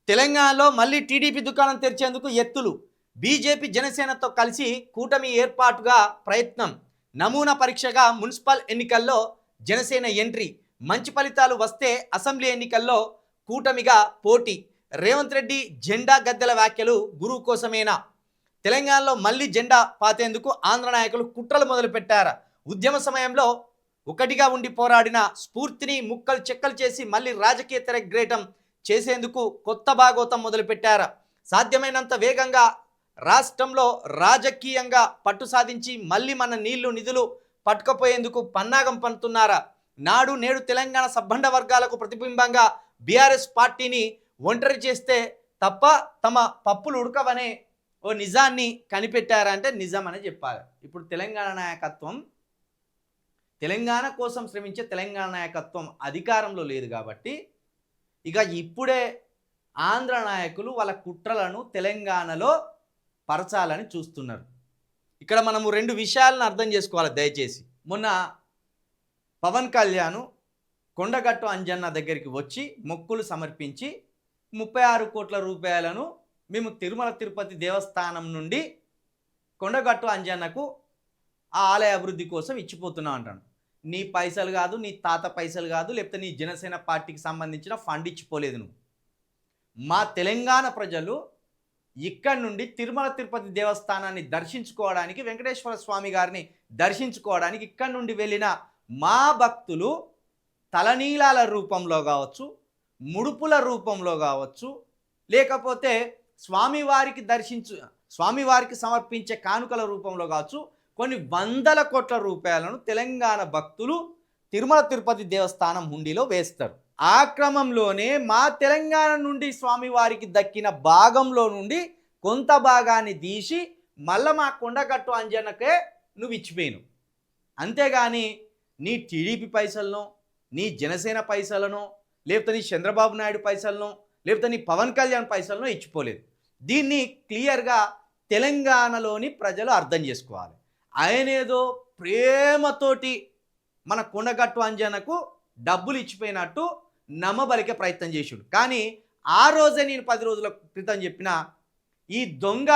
తెలంగాణలో మళ్ళీ టీడీపీ దుకాణం తెరిచేందుకు ఎత్తులు. బీజేపీ జనసేనతో కలిసి కూటమి ఏర్పాటుగా ప్రయత్నం. నమూనా పరీక్షగా మున్సిపల్ ఎన్నికల్లో జనసేన ఎంట్రీ. మంచి ఫలితాలు వస్తే అసెంబ్లీ ఎన్నికల్లో కూటమిగా పోటీ. రేవంత్ రెడ్డి జెండా గద్దెల వ్యాఖ్యలు గురువు కోసమేనా? తెలంగాణలో మళ్ళీ జెండా పాతేందుకు ఆంధ్ర నాయకులు కుట్రలు మొదలుపెట్టారు. ఉద్యమ సమయంలో ఒకటిగా ఉండి పోరాడిన స్ఫూర్తిని ముక్కలు చెక్కలు చేసి మళ్ళీ రాజకీయ తెరగ్రేటం చేసేందుకు కొత్త భాగోతం మొదలుపెట్టారు. సాధ్యమైనంత వేగంగా రాష్ట్రంలో రాజకీయంగా పట్టు సాధించి మళ్ళీ మన నీళ్లు నిధులు పట్టుకపోయేందుకు పన్నాగం పన్నుతున్నారా? నాడు నేడు తెలంగాణ సబ్బండ వర్గాలకు ప్రతిబింబంగా బీఆర్ఎస్ పార్టీని ఒంటరి చేస్తే తప్ప తమ పప్పులు ఉడకవనే ఓ నిజాన్ని కనిపెట్టారంటే నిజమని చెప్పాలి. ఇప్పుడు తెలంగాణ నాయకత్వం, తెలంగాణ కోసం శ్రమించే తెలంగాణ నాయకత్వం అధికారంలో లేదు కాబట్టి ఇక ఇప్పుడే ఆంధ్ర నాయకులు వాళ్ళ కుట్రలను తెలంగాణలో పరచాలని చూస్తున్నారు. ఇక్కడ మనము రెండు విషయాలను అర్థం చేసుకోవాలి దయచేసి. మొన్న పవన్ కళ్యాణ్ కొండగట్టు అంజన్న దగ్గరికి వచ్చి మొక్కులు సమర్పించి 36 కోట్ల రూపాయలను మేము తిరుమల తిరుపతి దేవస్థానం నుండి కొండగట్టు అంజన్నకు ఆ ఆలయ అభివృద్ధి కోసం ఇచ్చిపోతున్నాం అంటాను. నీ పైసలు కాదు, నీ తాత పైసలు కాదు, లేకపోతే నీ జనసేన పార్టీకి సంబంధించిన ఫండ్ ఇచ్చిపోలేదు నువ్వు. మా తెలంగాణ ప్రజలు ఇక్కడి నుండి తిరుమల తిరుపతి దేవస్థానాన్ని దర్శించుకోవడానికి, వెంకటేశ్వర స్వామి గారిని దర్శించుకోవడానికి ఇక్కడి నుండి వెళ్ళిన మా భక్తులు తలనీలాల రూపంలో కావచ్చు, ముడుపుల రూపంలో కావచ్చు, లేకపోతే స్వామివారికి సమర్పించే కానుకల రూపంలో కావచ్చు, కొన్ని వందల కోట్ల రూపాయలను తెలంగాణ భక్తులు తిరుమల తిరుపతి దేవస్థానం హుండీలో వేస్తారు. ఆ క్రమంలోనే మా తెలంగాణ నుండి స్వామివారికి దక్కిన భాగంలో నుండి కొంత భాగాన్ని తీసి మళ్ళా మా కొండగట్టు అంజన్నకే నువ్వు ఇచ్చిపోయిను. అంతేగాని నీ టీడీపీ పైసలను, నీ జనసేన పైసలను, లేకపోతే నీ చంద్రబాబు నాయుడు పైసలను, లేకపోతే నీ పవన్ కళ్యాణ్ పైసలను ఇచ్చిపోలేదు. దీన్ని క్లియర్గా తెలంగాణలోని ప్రజలు అర్థం చేసుకోవాలి. ఆయనేదో ప్రేమతోటి మన కొండగట్టు అంజనకు డబ్బులు ఇచ్చిపోయినట్టు నమ్మబలికే ప్రయత్నం చేసాడు. కానీ ఆ రోజే నేను 10 రోజుల క్రితం చెప్పిన ఈ దొంగ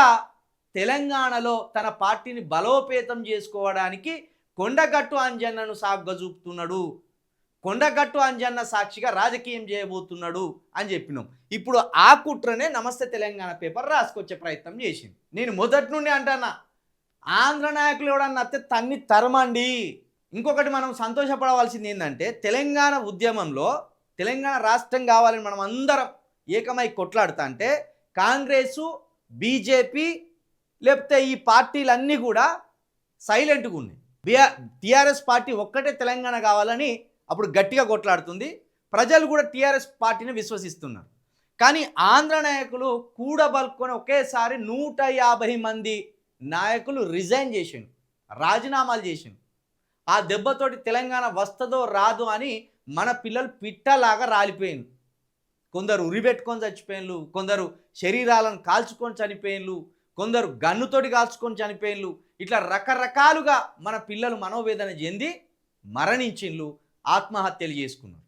తెలంగాణలో తన పార్టీని బలోపేతం చేసుకోవడానికి కొండగట్టు అంజన్నను సాగ్గా చూపుతున్నాడు, కొండగట్టు అంజన్న సాక్షిగా రాజకీయం చేయబోతున్నాడు అని చెప్పినాం. ఇప్పుడు ఆ కుట్రనే నమస్తే తెలంగాణ పేపర్ రాసుకొచ్చే ప్రయత్నం చేసింది. నేను మొదటి నుండి అంటున్నా, ఆంధ్ర నాయకులు ఎవడన్నా అత్తే తన్ని తరమండి. ఇంకొకటి మనం సంతోషపడవలసింది ఏంటంటే, తెలంగాణ ఉద్యమంలో తెలంగాణ రాష్ట్రం కావాలని మనం అందరం ఏకమై కొట్లాడుతా అంటే కాంగ్రెసు, బీజేపీ లేకపోతే ఈ పార్టీలన్నీ కూడా సైలెంట్గా ఉన్నాయి. టీఆర్ఎస్ పార్టీ ఒక్కటే తెలంగాణ కావాలని అప్పుడు గట్టిగా కొట్లాడుతుంది. ప్రజలు కూడా టీఆర్ఎస్ పార్టీని విశ్వసిస్తున్నారు. కానీ ఆంధ్ర నాయకులు కూడబలుకొని ఒకేసారి 150 మంది నాయకులు రిజైన్ చేసిండు, రాజీనామాలు చేసిండు. ఆ దెబ్బతోటి తెలంగాణ వస్తుందో రాదు అని మన పిల్లలు పిట్టలాగా రాలిపోయింది. కొందరు ఉరిపెట్టుకొని చచ్చిపోయిన్లు, కొందరు శరీరాలను కాల్చుకొని చనిపోయిన్లు, కొందరు గన్నుతోటి కాల్చుకొని చనిపోయిన్లు. ఇట్లా రకరకాలుగా మన పిల్లలు మనోవేదన చెంది మరణించిండ్లు, ఆత్మహత్యలు చేసుకున్నారు.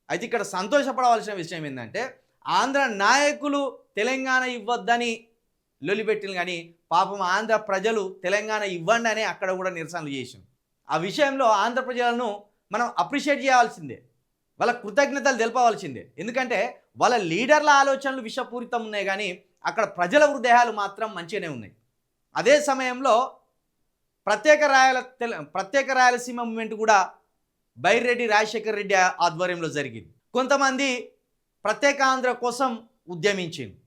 అయితే ఇక్కడ సంతోషపడవలసిన విషయం ఏంటంటే, ఆంధ్ర నాయకులు తెలంగాణ ఇవ్వద్దని లొలిపెట్టిన కానీ పాపం ఆంధ్ర ప్రజలు తెలంగాణ ఇవ్వండి అని అక్కడ కూడా నిరసనలు చేసాం. ఆ విషయంలో ఆంధ్ర ప్రజలను మనం అప్రిషియేట్ చేయాల్సిందే, వాళ్ళ కృతజ్ఞతలు తెలపవలసిందే. ఎందుకంటే వాళ్ళ లీడర్ల ఆలోచనలు విషపూరితం ఉన్నాయి, కానీ అక్కడ ప్రజల హృదయాలు మాత్రం మంచిగానే ఉన్నాయి. అదే సమయంలో ప్రత్యేక రాయలసీమ మూమెంట్ కూడా బైరెడ్డి రాజశేఖర్ రెడ్డి ఆధ్వర్యంలో జరిగింది. కొంతమంది ప్రత్యేక ఆంధ్ర కోసం ఉద్యమించింది.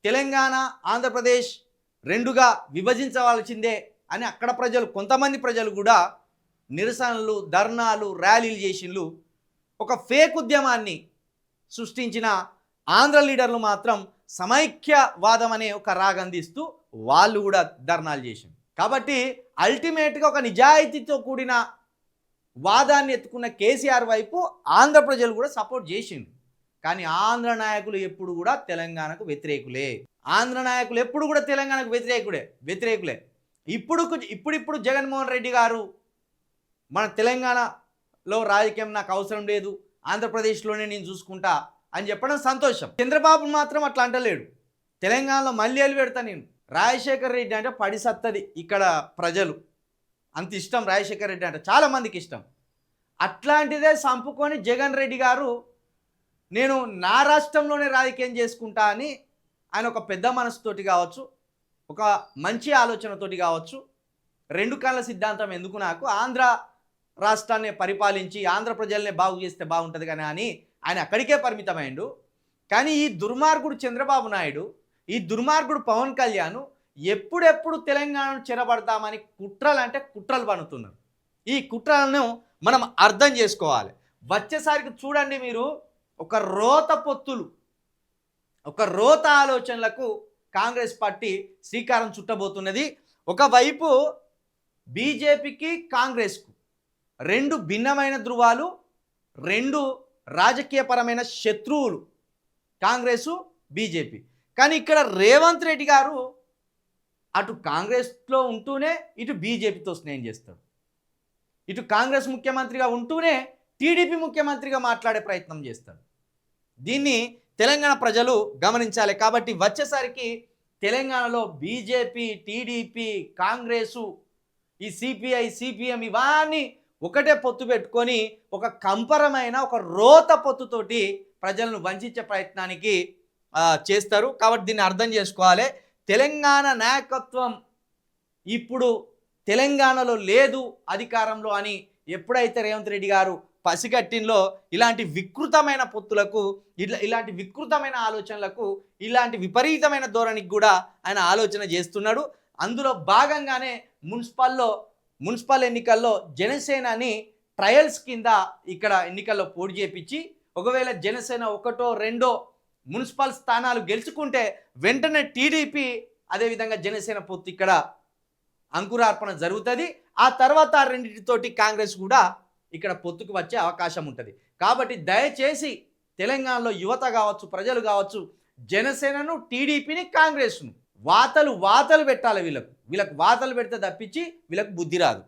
తెలంగాణ, ఆంధ్రప్రదేశ్ రెండుగా విభజించవలసిందే అని అక్కడ ప్రజలు, కొంతమంది ప్రజలు కూడా నిరసనలు, ధర్నాలు, ర్యాలీలు చేసిండ్లు. ఒక ఫేక్ ఉద్యమాన్ని సృష్టించిన ఆంధ్ర లీడర్లు మాత్రం సమైక్యవాదం అనే ఒక రాగందిస్తూ వాళ్ళు కూడా ధర్నాలు చేసిండ్రు. కాబట్టి అల్టిమేట్గా ఒక నిజాయితీతో కూడిన వాదాన్ని ఎత్తుకున్న కేసీఆర్ వైపు ఆంధ్ర ప్రజలు కూడా సపోర్ట్ చేసిండ్రు. కానీ ఆంధ్ర నాయకులు ఎప్పుడు కూడా తెలంగాణకు వ్యతిరేకులే. ఆంధ్ర నాయకులు ఎప్పుడు కూడా తెలంగాణకు వ్యతిరేకులే. ఇప్పుడు జగన్మోహన్ రెడ్డి గారు మన తెలంగాణలో రాజకీయం నాకు అవసరం లేదు, ఆంధ్రప్రదేశ్లోనే నేను చూసుకుంటా అని చెప్పడం సంతోషం. చంద్రబాబు మాత్రం అట్లా అంటలేడు. తెలంగాణలో మళ్ళీ వెళ్ళి పెడతా నేను. రాజశేఖర్ రెడ్డి అంటే పడి సత్తది ఇక్కడ ప్రజలు, అంత ఇష్టం రాజశేఖర్ రెడ్డి అంటే చాలామందికి ఇష్టం. అట్లాంటిదే సంపుకొని జగన్ రెడ్డి గారు నేను నా రాష్ట్రంలోనే రాజకీయం చేసుకుంటా అని ఆయన ఒక పెద్ద మనసుతోటి కావచ్చు, ఒక మంచి ఆలోచనతోటి కావచ్చు, రెండు కళ్ళ సిద్ధాంతం ఎందుకు నాకు, ఆంధ్ర రాష్ట్రాన్ని పరిపాలించి ఆంధ్ర ప్రజల్ని బాగు చేస్తే బాగుంటుంది కానీ అని ఆయన అక్కడికే పరిమితమైండు. కానీ ఈ దుర్మార్గుడు చంద్రబాబు నాయుడు, ఈ దుర్మార్గుడు పవన్ కళ్యాణ్ ఎప్పుడెప్పుడు తెలంగాణను చెరబడతామని కుట్రలు పన్నుతున్నారు. ఈ కుట్రలను మనం అర్థం చేసుకోవాలి. వచ్చేసరికి చూడండి మీరు, ఒక రోత పొత్తులు, ఒక రోత ఆలోచనలకు కాంగ్రెస్ పార్టీ శ్రీకారం చుట్టబోతున్నది. ఒకవైపు బీజేపీకి కాంగ్రెస్కు రెండు భిన్నమైన ధృవాలు, రెండు రాజకీయపరమైన శత్రువులు కాంగ్రెసు బీజేపీ. కానీ ఇక్కడ రేవంత్ రెడ్డి గారు అటు కాంగ్రెస్లో ఉంటూనే ఇటు బీజేపీతో స్నేహం చేస్తాడు. ఇటు కాంగ్రెస్ ముఖ్యమంత్రిగా ఉంటూనే టీడీపీ ముఖ్యమంత్రిగా మాట్లాడే ప్రయత్నం చేస్తాడు. దీన్ని తెలంగాణ ప్రజలు గమనించాలి. కాబట్టి వచ్చేసరికి తెలంగాణలో బీజేపీ, టీడీపీ, కాంగ్రెసు, ఈ సిపిఐ, సిపిఎం ఇవన్నీ ఒకటే పొత్తు పెట్టుకొని ఒక కంపరమైన ఒక రోత పొత్తుతోటి ప్రజలను వంచే ప్రయత్నానికి చేస్తారు. కాబట్టి దీన్ని అర్థం చేసుకోవాలి. తెలంగాణ నాయకత్వం ఇప్పుడు తెలంగాణలో లేదు అధికారంలో అని ఎప్పుడైతే రేవంత్ రెడ్డి గారు పసిగట్టిన్లో ఇలాంటి వికృతమైన పొత్తులకు, ఇలాంటి వికృతమైన ఆలోచనలకు, ఇలాంటి విపరీతమైన ధోరణికి కూడా ఆయన ఆలోచన చేస్తున్నాడు. అందులో భాగంగానే మున్సిపల్ ఎన్నికల్లో జనసేనని ట్రయల్స్ కింద ఇక్కడ ఎన్నికల్లో పోటీ చేపించి, ఒకవేళ జనసేన ఒకటో రెండో మున్సిపల్ స్థానాలు గెలుచుకుంటే వెంటనే టీడీపీ అదేవిధంగా జనసేన పొత్తు ఇక్కడ అంకురార్పణ జరుగుతుంది. ఆ తర్వాత రెండింటితోటి కాంగ్రెస్ కూడా ఇక్కడ పొత్తుకు వచ్చే అవకాశం ఉంటుంది. కాబట్టి దయచేసి తెలంగాణలో యువత కావచ్చు, ప్రజలు కావచ్చు, జనసేనను, టీడీపీని, కాంగ్రెస్ను వాతలు పెట్టాలి. వీళ్ళకు వాతలు పెడితే తప్పించి వీళ్ళకు బుద్ధి రాదు.